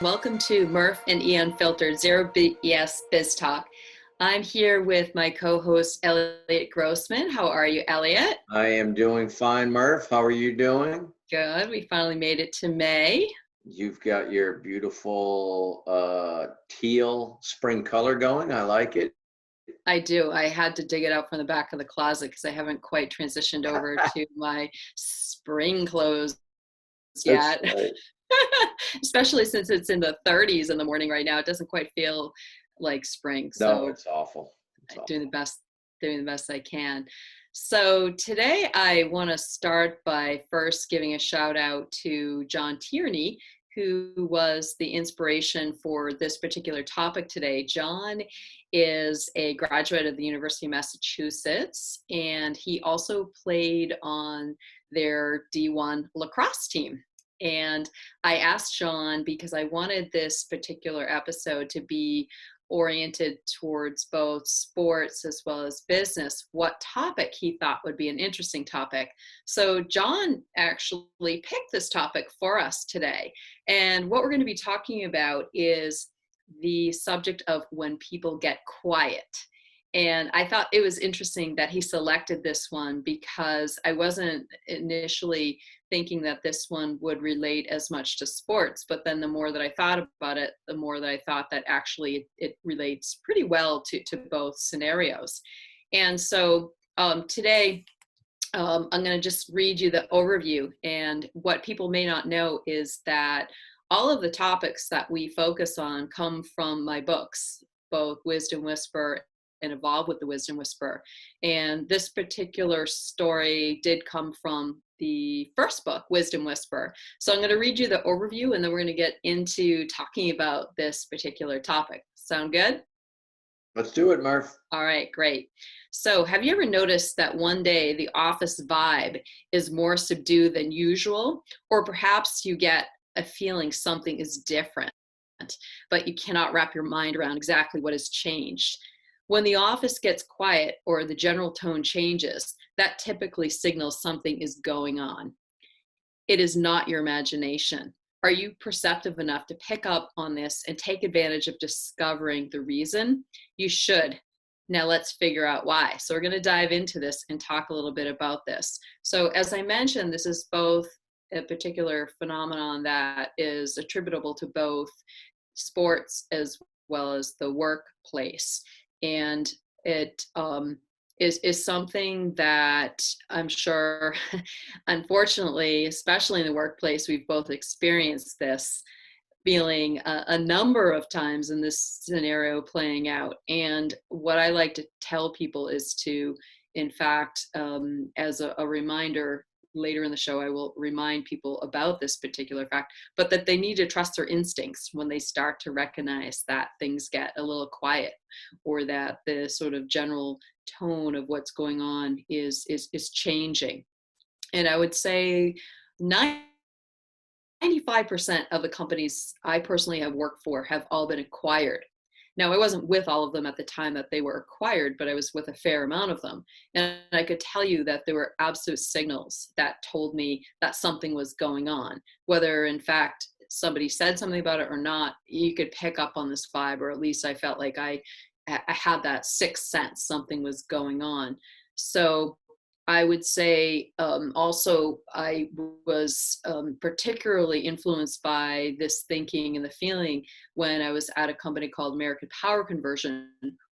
Welcome to Murf+E Unfiltered Zero BS Biz Talk. I'm here with my co-host Eliot Grossman. How are you, Eliot? I am doing fine, Murph. How are you doing? Good. We finally made it to May. You've got your beautiful teal spring color going. I like it. I do. I had to dig it out from the back of the closet because I haven't quite transitioned over to my spring clothes That's yet. right. Especially since it's in the 30s in the morning right now. It doesn't quite feel like spring. No, So it's awful. It's doing the awful. best doing the best I can. So today I want to start by first giving a shout out to John Tierney, who was the inspiration for this particular topic today. John is a graduate of the University of Massachusetts, and he also played on their D1 lacrosse team. And I asked John because I wanted this particular episode to be oriented towards both sports as well as business, what topic he thought would be an interesting topic. So John actually picked this topic for us today. And what we're going to be talking about is the subject of when people get quiet. And I thought it was interesting that he selected this one because I wasn't initially thinking that this one would relate as much to sports. But then the more that I thought about it, the more that I thought that actually it relates pretty well to both scenarios. And so today, I'm going to just read you the overview. And what people may not know is that all of the topics that we focus on come from my books, both Wisdom Whisper and Evolve with the Wisdom Whisperer. And this particular story did come from the first book, Wisdom Whisperer. So I'm going to read you the overview and then we're going to get into talking about this particular topic. Sound good? Let's do it, Murph. All right, great. So have you ever noticed that one day the office vibe is more subdued than usual? Or perhaps you get a feeling something is different, but you cannot wrap your mind around exactly what has changed. When the office gets quiet or the general tone changes, that typically signals something is going on. It is not your imagination. Are you perceptive enough to pick up on this and take advantage of discovering the reason? You should. Now let's figure out why. So we're going to dive into this and talk a little bit about this. So as I mentioned, this is both a particular phenomenon that is attributable to both sports as well as the workplace. And it is something that I'm sure, unfortunately, especially in the workplace, we've both experienced this feeling a number of times in this scenario playing out. And what I like to tell people is to, in fact, as a reminder, later in the show, I will remind people about this particular fact, but that they need to trust their instincts when they start to recognize that things get a little quiet or that the sort of general tone of what's going on is changing. And I would say 95% of the companies I personally have worked for have all been acquired. Now, I wasn't with all of them at the time that they were acquired, but I was with a fair amount of them. And I could tell you that there were absolute signals that told me that something was going on. Whether, in fact, somebody said something about it or not, you could pick up on this vibe, or at least I felt like I had that sixth sense, something was going on. So I would say also I was particularly influenced by this thinking and the feeling when I was at a company called American Power Conversion,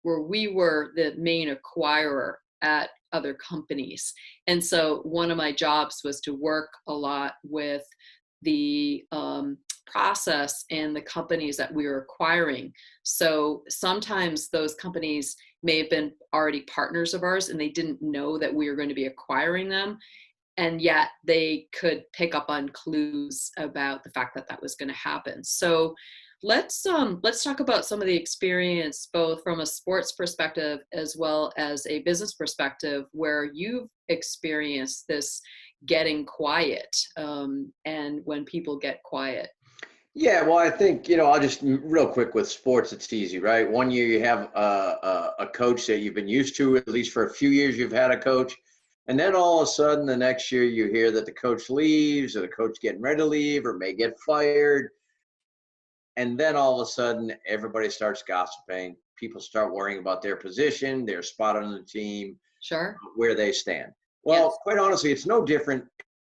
where we were the main acquirer at other companies. And so one of my jobs was to work a lot with the process and the companies that we were acquiring. So sometimes those companies may have been already partners of ours and they didn't know that we were going to be acquiring them. And yet they could pick up on clues about the fact that that was going to happen. So let's talk about some of the experience, both from a sports perspective as well as a business perspective, where you've experienced this getting quiet and when people get quiet. Yeah, well, I think, I'll just real quick with sports, it's easy, right? One year you have a coach that you've been used to, at least for a few years you've had a coach. And then all of a sudden the next year you hear that the coach leaves or the coach getting ready to leave or may get fired. And then all of a sudden, everybody starts gossiping. People start worrying about their position, their spot on the team, Sure. where they stand. Yes. Well, quite honestly, it's no different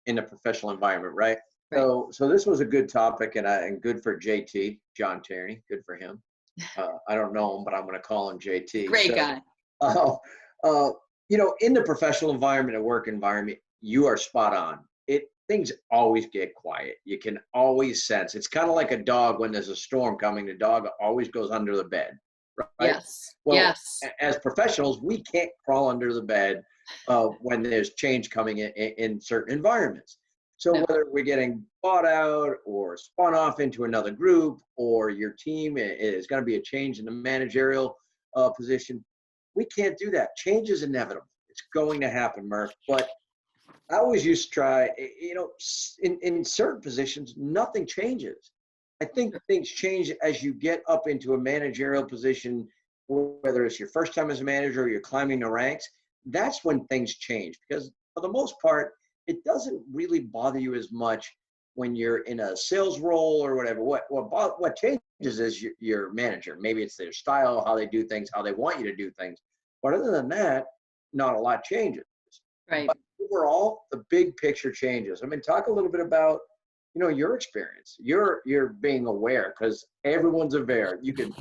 in a professional environment, right? Right. So this was a good topic, and good for JT, John Tierney. Good for him. I don't know him, but I'm going to call him JT. Great So, guy. uh, in the professional environment and work environment, you are spot on. Things always get quiet. You can always sense. It's kind of like a dog when there's a storm coming. The dog always goes under the bed, right? Yes. Well, Yes. as professionals, we can't crawl under the bed when there's change coming in certain environments. So No. whether we're getting bought out or spun off into another group, or your team is going to be a change in the managerial position, we can't do that. Change is inevitable. It's going to happen, Murph. But I always used to try, in certain positions, nothing changes. I think things change as you get up into a managerial position, whether it's your first time as a manager or you're climbing the ranks. That's when things change, because for the most part, it doesn't really bother you as much when you're in a sales role or whatever. What changes is your manager. Maybe it's their style, how they do things, how they want you to do things. But other than that, not a lot changes. Right. But overall, the big picture changes. I mean, talk a little bit about, your experience. You're being aware, because everyone's aware. You could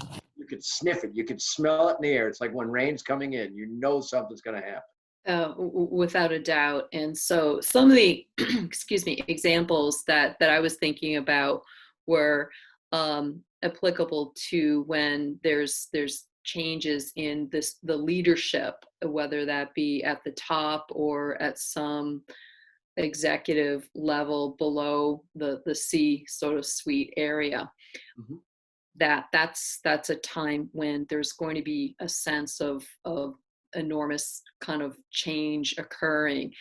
sniff it. You could smell it in the air. It's like when rain's coming in. You know something's going to happen. Without a doubt. And so some of the, excuse me, examples that I was thinking about were applicable to when there's changes in the leadership, whether that be at the top or at some executive level below the C sort of suite area. Mhm. That's a time when there's going to be a sense of enormous kind of change occurring.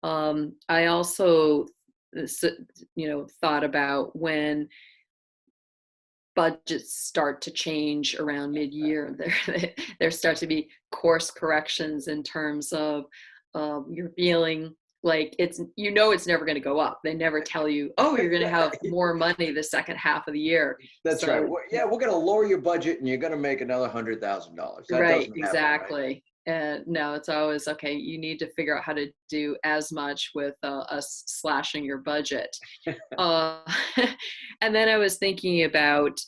I also, thought about when budgets start to change around mid-year. There start to be course corrections in terms of you're feeling like it's never going to go up. They never tell you, oh, you're going to have more money the second half of the year. That's right. Yeah, we're going to lower your budget, and you're going to make another $100,000. That Right, doesn't happen, right? exactly. And no, it's always okay. You need to figure out how to do as much with us slashing your budget. Uh, and then I was thinking about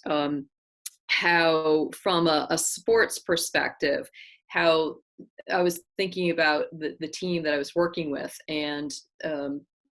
how, from a sports perspective, how I was thinking about the team that I was working with, and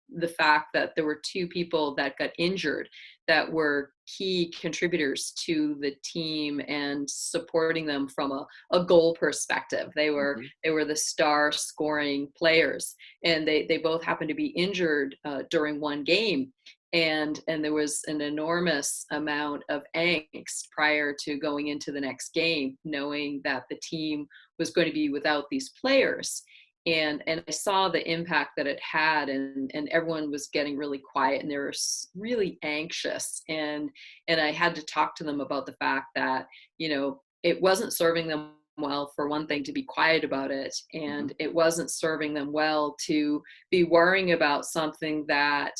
the fact that there were two people that got injured that were key contributors to the team and supporting them from a goal perspective. They were the star scoring players, and they both happened to be injured during one game. And there was an enormous amount of angst prior to going into the next game, knowing that the team was going to be without these players. And I saw the impact that it had, and everyone was getting really quiet, and they were really anxious. And I had to talk to them about the fact that, it wasn't serving them well, for one thing, to be quiet about it. And it wasn't serving them well to be worrying about something that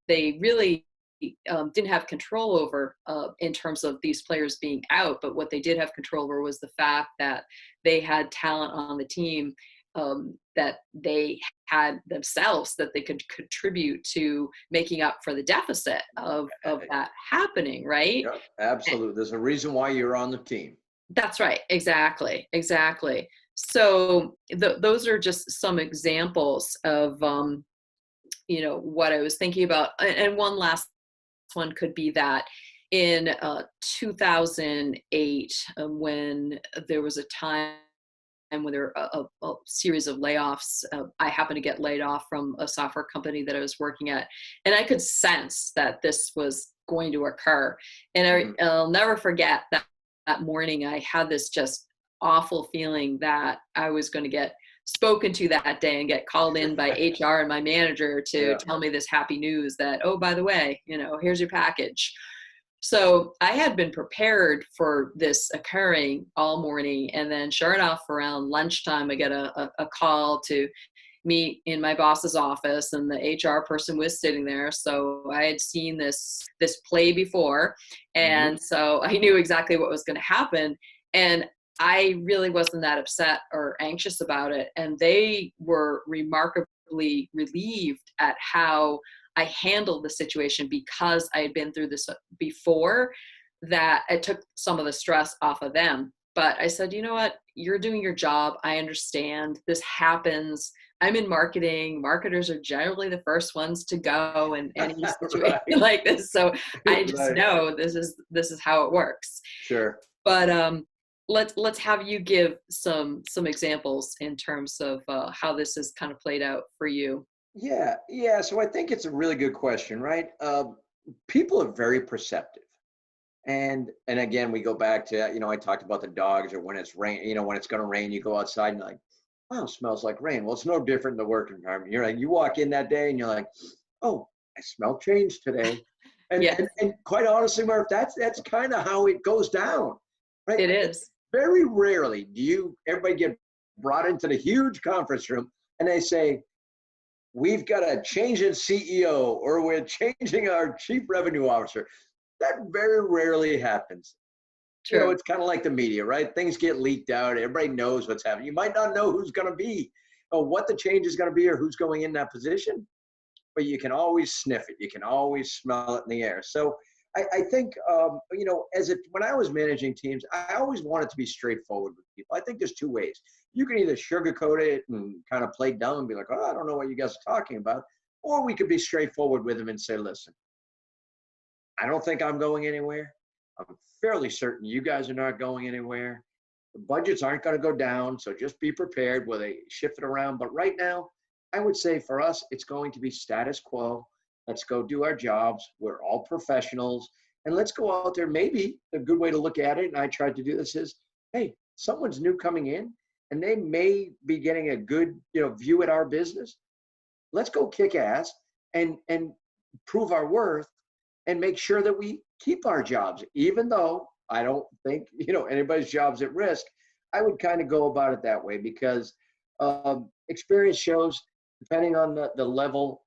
they really didn't have control over in terms of these players being out. But what they did have control over was the fact that they had talent on the team that they had themselves, that they could contribute to making up for the deficit of that happening, right? Yeah, absolutely. There's a reason why you're on the team. That's right. Exactly. So those are just some examples of what I was thinking about. And one last one could be that in 2008, when there was a time when there were a series of layoffs, I happened to get laid off from a software company that I was working at, and I could sense that this was going to occur. And I'll never forget that morning. I had this just awful feeling that I was going to get spoken to that day and get called in by HR and my manager to tell me this happy news that, oh, by the way, here's your package. So I had been prepared for this occurring all morning. And then sure enough, around lunchtime, I get a call to, meet in my boss's office, and the HR person was sitting there. So I had seen this play before, Hmm. and so I knew exactly what was going to happen. And I really wasn't that upset or anxious about it. And they were remarkably relieved at how I handled the situation, because I had been through this before, that it took some of the stress off of them. But I said, you know what? You're doing your job. I understand. This happens. I'm in marketing. Marketers are generally the first ones to go in any situation Right. like this. So I just Right. know this is how it works. Sure. But let's have you give some examples in terms of how this has kind of played out for you. Yeah. Yeah. So I think it's a really good question, right? People are very perceptive. And again, we go back to, I talked about the dogs, or when it's rain, when it's going to rain, you go outside and like, wow, smells like rain. Well, it's no different in the work environment. You're like, you walk in that day and you're like, oh, I smell change today. And Yes, and quite honestly, Murph, that's kind of how it goes down, right? it is. Very rarely do everybody get brought into the huge conference room and they say, we've got a change in CEO, or we're changing our chief revenue officer. That very rarely happens. True. It's kind of like the media, right? Things get leaked out. Everybody knows what's happening. You might not know who's going to be, or what the change is going to be, or who's going in that position, but you can always sniff it. You can always smell it in the air. So I think, when I was managing teams, I always wanted to be straightforward with people. I think there's two ways. You can either sugarcoat it and kind of play dumb and be like, oh, I don't know what you guys are talking about. Or we could be straightforward with them and say, listen, I don't think I'm going anywhere. I'm fairly certain you guys are not going anywhere. The budgets aren't going to go down, so just be prepared where they shift it around. But right now, I would say for us, it's going to be status quo. Let's go do our jobs. We're all professionals. And let's go out there. Maybe a good way to look at it, and I tried to do this, is, hey, someone's new coming in, and they may be getting a good view at our business. Let's go kick ass and prove our worth and make sure that we keep our jobs, even though I don't think anybody's job's at risk. I would kind of go about it that way, because experience shows, depending on the level,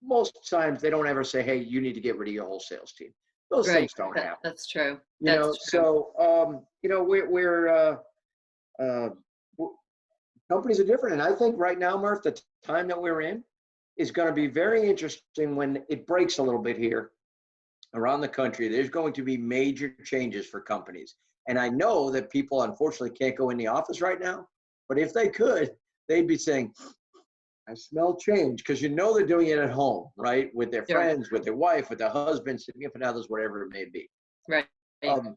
most times they don't ever say, hey, you need to get rid of your whole sales team. Those Right. things don't happen. That's true. That's true. So uh, companies are different, and I think right now, Murph, the time that we're in is going to be very interesting when it breaks a little bit here around the country. There's going to be major changes for companies. And I know that people unfortunately can't go in the office right now, but if they could, they'd be saying, I smell change, because they're doing it at home, right? With their Sure. friends, with their wife, with their husband, significant others, whatever it may be. Right.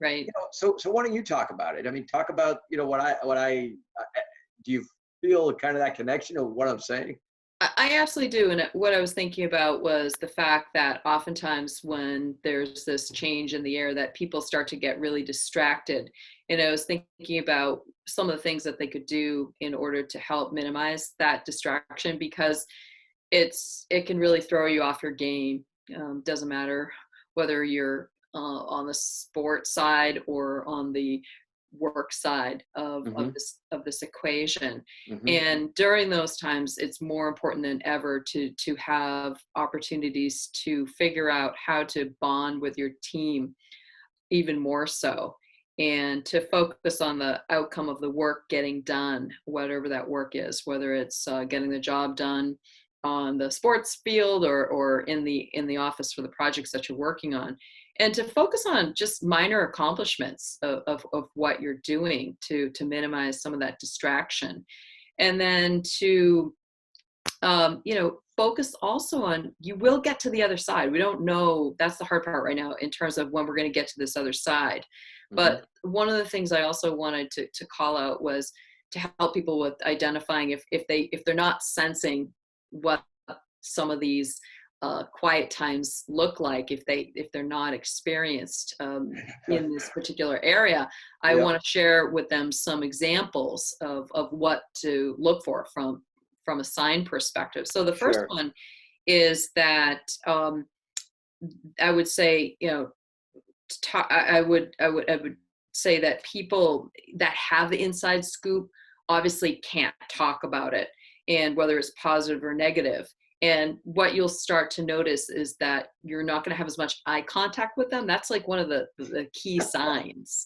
Right. So why don't you talk about it? I mean, talk about, do you feel kind of that connection of what I'm saying? I absolutely do. And what I was thinking about was the fact that oftentimes when there's this change in the air, that people start to get really distracted. And I was thinking about some of the things that they could do in order to help minimize that distraction, because it can really throw you off your game. Doesn't matter whether you're on the sport side or on the work side of, Mm-hmm. of this equation. Mm-hmm. And during those times, it's more important than ever to have opportunities to figure out how to bond with your team even more so, and to focus on the outcome of the work getting done, whatever that work is, whether it's getting the job done on the sports field or in the office for the projects that you're working on, and to focus on just minor accomplishments of what you're doing to minimize some of that distraction. And then to focus also on, you will get to the other side. We don't know. That's the hard part right now in terms of when we're going to get to this other side. Mm-hmm. But one of the things I also wanted to call out was to help people with identifying if they're not sensing what some of these quiet times look like, if they're not experienced in this particular area. I Yep. want to share with them some examples of what to look for from a sign perspective. So the first Sure. one is that I would say, I would say that people that have the inside scoop obviously can't talk about it. and whether it's positive or negative. And what you'll start to notice is that you're not going to have as much eye contact with them. That's like one of the key signs.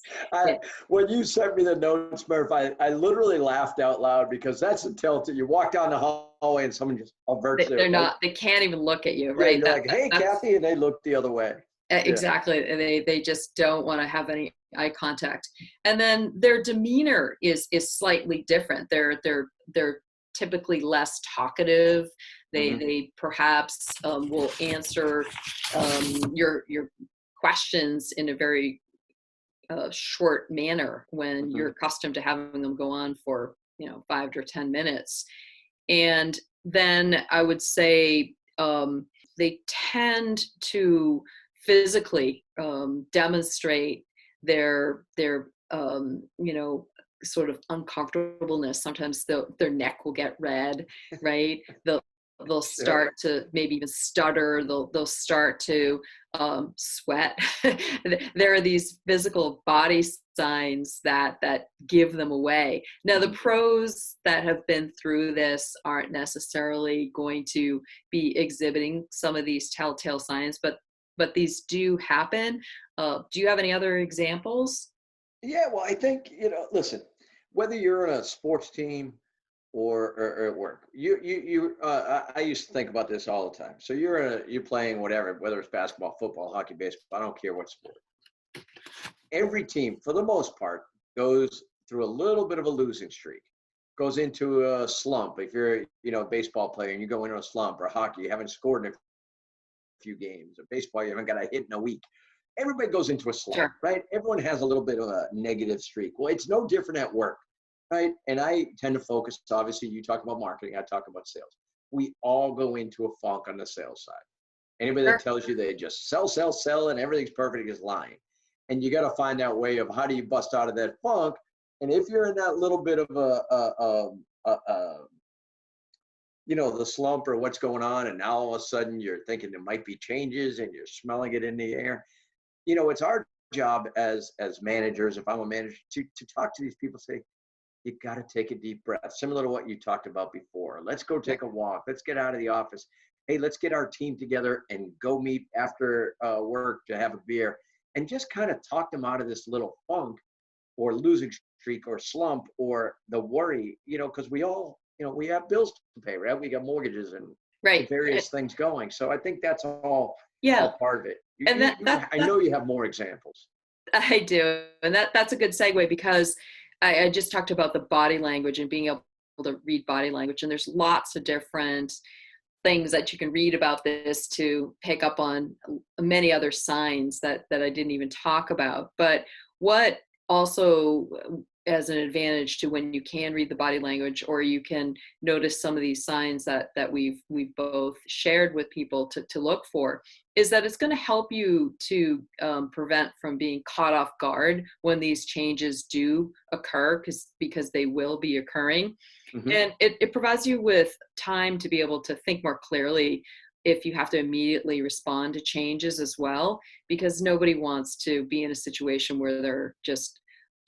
When you sent me the notes, Murph, I literally laughed out loud because that's a telltale. You walk down the hallway and someone just averts their face. They can't even look at you, Yeah, right? you're like, hey, Kathy, and they look the other way. Exactly. And they just don't want to have any eye contact. And then their demeanor is slightly different. They're typically less talkative. They perhaps will answer your questions in a very short manner when you're accustomed to having them go on for 5 or 10 minutes. And then I would say they tend to physically demonstrate their sort of uncomfortableness. Sometimes their neck will get red, right? They'll start to maybe even stutter. They'll start to sweat. There are these physical body signs that give them away. Now, the pros that have been through this aren't necessarily going to be exhibiting some of these telltale signs, but these do happen. Do you have any other examples? Yeah, well, I think, listen, whether you're on a sports team or at work, I used to think about this all the time. So you're playing whatever, whether it's basketball, football, hockey, baseball, I don't care what sport. Every team, for the most part, goes through a little bit of a losing streak, goes into a slump. If you're, a baseball player and you go into a slump, or hockey, you haven't scored in a few games, or baseball, you haven't got a hit in a week. Everybody goes into a slump, Sure. right? Everyone has a little bit of a negative streak. Well, it's no different at work, right? And I tend to focus, obviously, you talk about marketing, I talk about sales. We all go into a funk on the sales side. Anybody that tells you they just sell, and everything's perfect is lying. And you got to find that way of how do you bust out of that funk. And if you're in that little bit of the slump or what's going on, and now all of a sudden you're thinking there might be changes and you're smelling it in the air, it's our job as managers, if I'm a manager, to talk to these people, say, you got to take a deep breath, similar to what you talked about before. Let's go take a walk. Let's get out of the office. Hey, let's get our team together and go meet after work to have a beer and just kind of talk them out of this little funk or losing streak or slump or the worry, because we all, we have bills to pay, right? We got mortgages and various things going. So I think that's all part of it. I know you have more examples. I do. And that's a good segue, because I just talked about the body language and being able to read body language. And there's lots of different things that you can read about this to pick up on many other signs that I didn't even talk about. But what also as an advantage to when you can read the body language, or you can notice some of these signs that we've both shared with people to look for, is that it's going to help you to prevent from being caught off guard when these changes do occur, because they will be occurring. And it provides you with time to be able to think more clearly if you have to immediately respond to changes as well, because nobody wants to be in a situation where they're just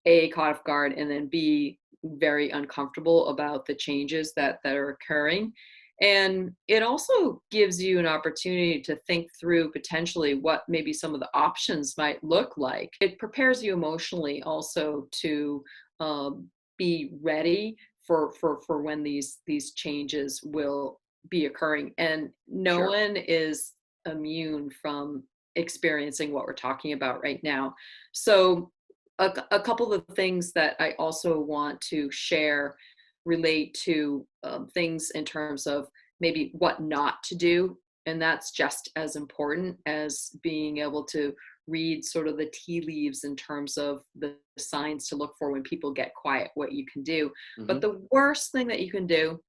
A, caught off guard, and then B, very uncomfortable about the changes that are occurring. And it also gives you an opportunity to think through potentially what maybe some of the options might look like. It prepares you emotionally also to be ready for when these changes will be occurring. And no one is immune from experiencing what we're talking about right now. So a couple of things that I also want to share relate to things in terms of maybe what not to do. And that's just as important as being able to read sort of the tea leaves in terms of the signs to look for when people get quiet, what you can do. But the worst thing that you can do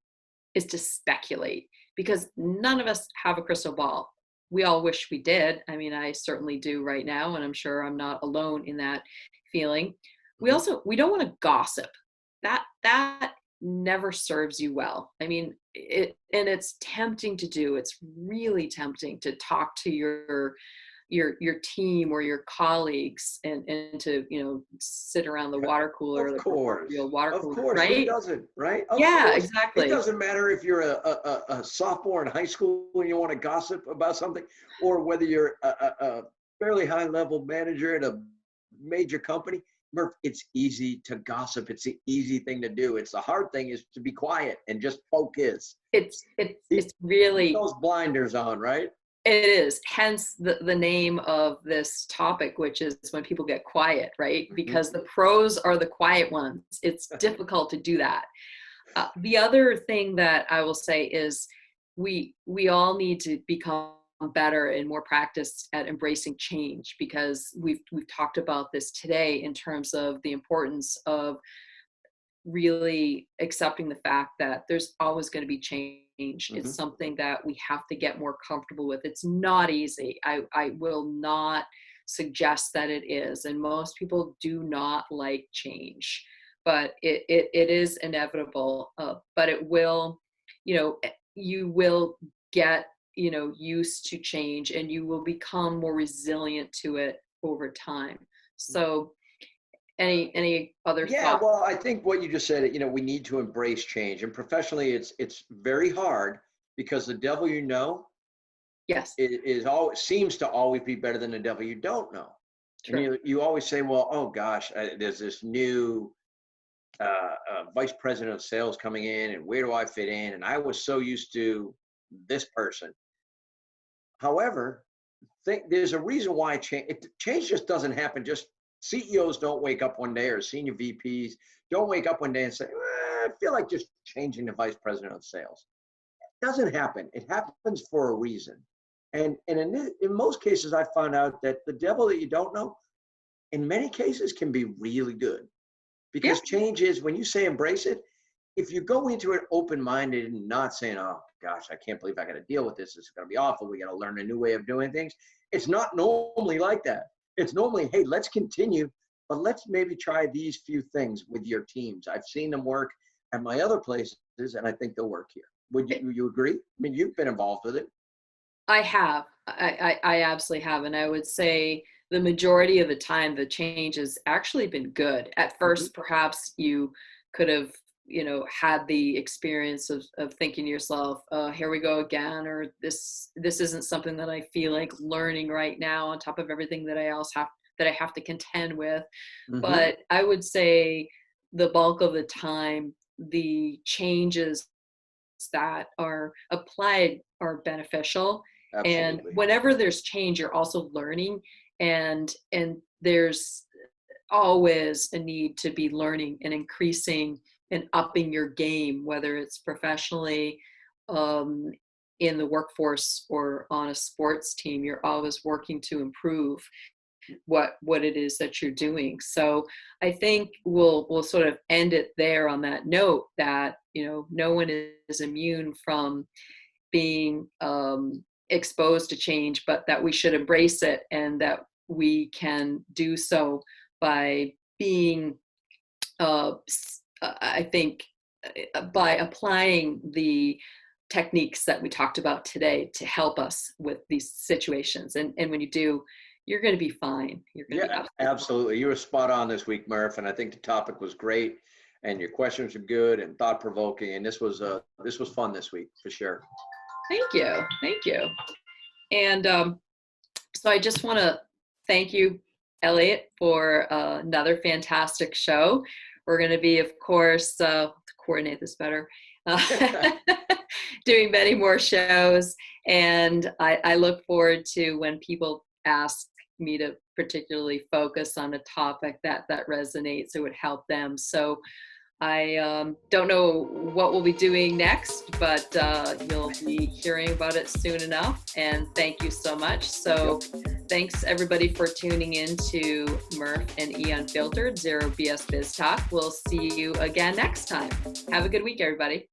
is to speculate, because none of us have a crystal ball. We all wish we did. I mean, I certainly do right now, and I'm sure I'm not alone in that feeling. We don't want to gossip. That never serves you well. I mean, it's tempting to do. It's really tempting to talk to your your team or your colleagues and to, sit around the water cooler, Of the course. real water Of cooler, course. Who right? doesn't, right? Of Yeah, course. It exactly. doesn't matter if you're a sophomore in high school and you want to gossip about something, or whether you're a fairly high level manager at a major company. Murph, it's easy to gossip. It's the easy thing to do. It's the hard thing is to be quiet and just focus. It's Keep really, those blinders on, right? it is, hence the name of this topic, which is when people get quiet, right? Mhm. Because the pros are the quiet ones. It's difficult to do that. The other thing that I will say is we all need to become better and more practiced at embracing change, because we've talked about this today in terms of the importance of really accepting the fact that there's always going to be change. It's Mhm. something that we have to get more comfortable with. It's not easy. I will not suggest that it is. And most people do not like change, but it is inevitable. But it will, you will get, used to change, and you will become more resilient to it over time. So any other Yeah, thoughts? well, I think what you just said, we need to embrace change. And professionally, it's very hard because the devil Yes, is always seems to always be better than the devil you don't know. And true. you always say, well, oh gosh, there's this new vice president of sales coming in, and where do I fit in? And I was so used to this person. However, there's a reason why change just doesn't happen. Just CEOs don't wake up one day, or senior VPs don't wake up one day and say, I feel like just changing the vice president of sales. It doesn't happen. It happens for a reason. And in most cases, I found out that the devil that you don't know, in many cases, can be really good. Yeah. Because change is, when you say embrace it, if you go into it open-minded and not saying, oh gosh, I can't believe I got to deal with this, it's going to be awful, we got to learn a new way of doing things, it's not normally like that. It's normally, hey, let's continue, but let's maybe try these few things with your teams. I've seen them work at my other places, and I think they'll work here. Would you agree? I mean, you've been involved with it. I have. I absolutely have. And I would say the majority of the time, the change has actually been good. At Mhm. first, perhaps you could have, had the experience of thinking to yourself, here we go again, or this isn't something that I feel like learning right now on top of everything that I have to contend with. Mhm. But I would say the bulk of the time, the changes that are applied are beneficial. And Absolutely. whenever there's change, you're also learning, and there's always a need to be learning and increasing and upping your game, whether it's professionally, um, in the workforce, or on a sports team. You're always working to improve what it is that you're doing. So I think we'll sort of end it there on that note, that no one is immune from being exposed to change, but that we should embrace it, and that we can do so by being I think by applying the techniques that we talked about today to help us with these situations. And when you do, you're going to be fine. You're going to be Yeah, absolutely fine. absolutely. You were spot on this week, Murph, and I think the topic was great, and your questions are good and thought provoking. And this was fun this week for sure. Thank you. Thank you. And so I just want to thank you, Eliot, for another fantastic show. We're going to be, of course, to coordinate this better, uh, doing many more shows. And I look forward to when people ask me to particularly focus on a topic that resonates, it would help them. So I don't know what we'll be doing next, but you'll be hearing about it soon enough. And thank you so much. So Yep. thanks everybody for tuning in to Murf+E Unfiltered, Zero BS Biz Talk. We'll see you again next time. Have a good week, everybody.